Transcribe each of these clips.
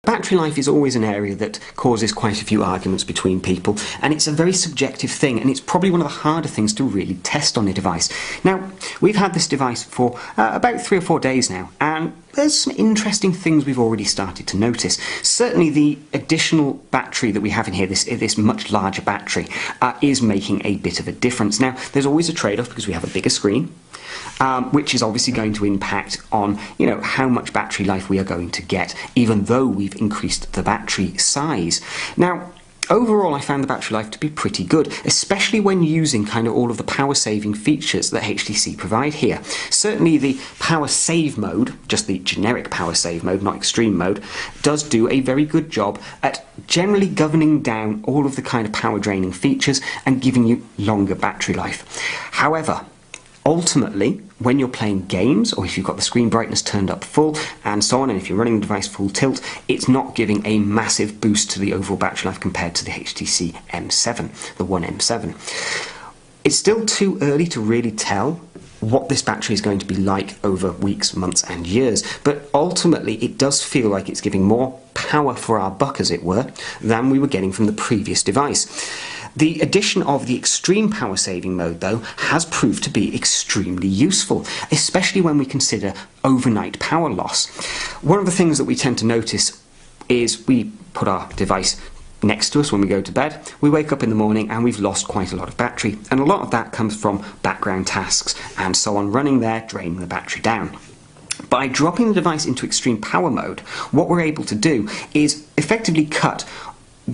battery life is always an area that causes quite a few arguments between people, and it's a very subjective thing, and it's probably one of the harder things to really test on a device. Now, we've had this device for about 3 or 4 days now, and there's some interesting things we've already started to notice. Certainly the additional battery that we have in here, this much larger battery, is making a bit of a difference. Now, there's always a trade-off because we have a bigger screen, which is obviously going to impact on, you know, how much battery life we are going to get, even though we've increased the battery size. Now, overall, I found the battery life to be pretty good, especially when using kind of all of the power saving features that HTC provide here. Certainly the power save mode, just the generic power save mode, not extreme mode, does do a very good job at generally governing down all of the kind of power draining features and giving you longer battery life. However, ultimately, when you're playing games, or if you've got the screen brightness turned up full, and so on, and if you're running the device full tilt, it's not giving a massive boost to the overall battery life compared to the HTC M7, the One M7. It's still too early to really tell what this battery is going to be like over weeks, months and years, but ultimately it does feel like it's giving more power for our buck, as it were, than we were getting from the previous device. The addition of the extreme power saving mode, though, has proved to be extremely useful, especially when we consider overnight power loss. One of the things that we tend to notice is we put our device next to us when we go to bed, we wake up in the morning and we've lost quite a lot of battery, and a lot of that comes from background tasks and so on running there, draining the battery down. By dropping the device into extreme power mode, what we're able to do is effectively cut,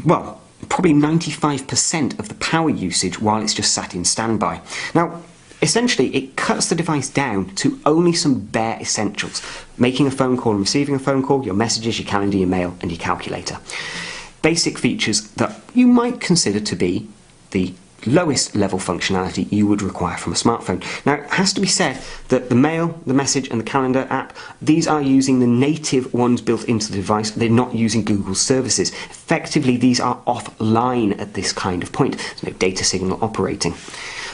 well, probably 95% of the power usage while it's just sat in standby. Now, essentially, it cuts the device down to only some bare essentials: making a phone call and receiving a phone call, your messages, your calendar, your mail, and your calculator. Basic features that you might consider to be the lowest level functionality you would require from a smartphone. Now, it has to be said that the mail, the message and the calendar app, these are using the native ones built into the device. They're not using Google's services. Effectively, these are offline at this kind of point. There's no data signal operating.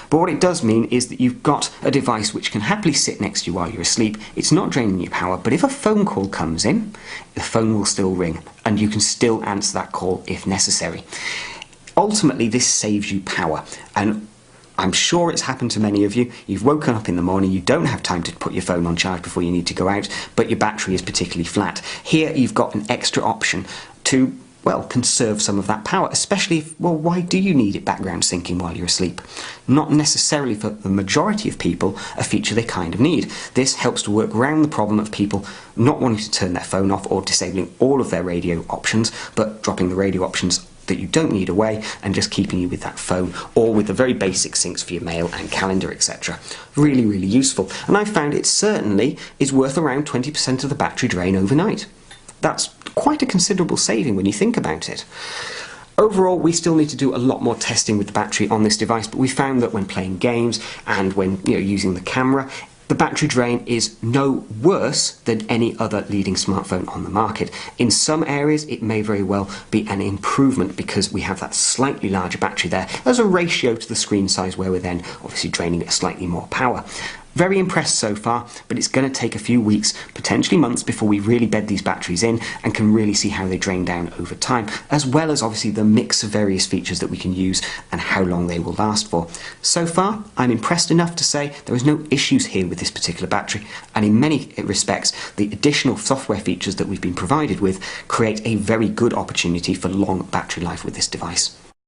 But what it does mean is that you've got a device which can happily sit next to you while you're asleep. It's not draining your power, but if a phone call comes in, the phone will still ring and you can still answer that call if necessary. Ultimately, this saves you power, and I'm sure it's happened to many of you. You've woken up in the morning, you don't have time to put your phone on charge before you need to go out, but your battery is particularly flat. Here you've got an extra option to, well, conserve some of that power, especially if, well, why do you need it background syncing while you're asleep? Not necessarily for the majority of people a feature they kind of need. This helps to work around the problem of people not wanting to turn their phone off or disabling all of their radio options, but dropping the radio options that you don't need away and just keeping you with that phone, or with the very basic syncs for your mail and calendar, etc. Really, really useful. And I found it certainly is worth around 20% of the battery drain overnight. That's quite a considerable saving when you think about it. Overall, we still need to do a lot more testing with the battery on this device, but we found that when playing games and when using the camera, the battery drain is no worse than any other leading smartphone on the market. In some areas, it may very well be an improvement because we have that slightly larger battery there as a ratio to the screen size, where we're then obviously draining it slightly more power. Very impressed so far, but it's going to take a few weeks, potentially months, before we really bed these batteries in and can really see how they drain down over time, as well as obviously the mix of various features that we can use and how long they will last for. So far, I'm impressed enough to say there is no issues here with this particular battery, and in many respects, the additional software features that we've been provided with create a very good opportunity for long battery life with this device.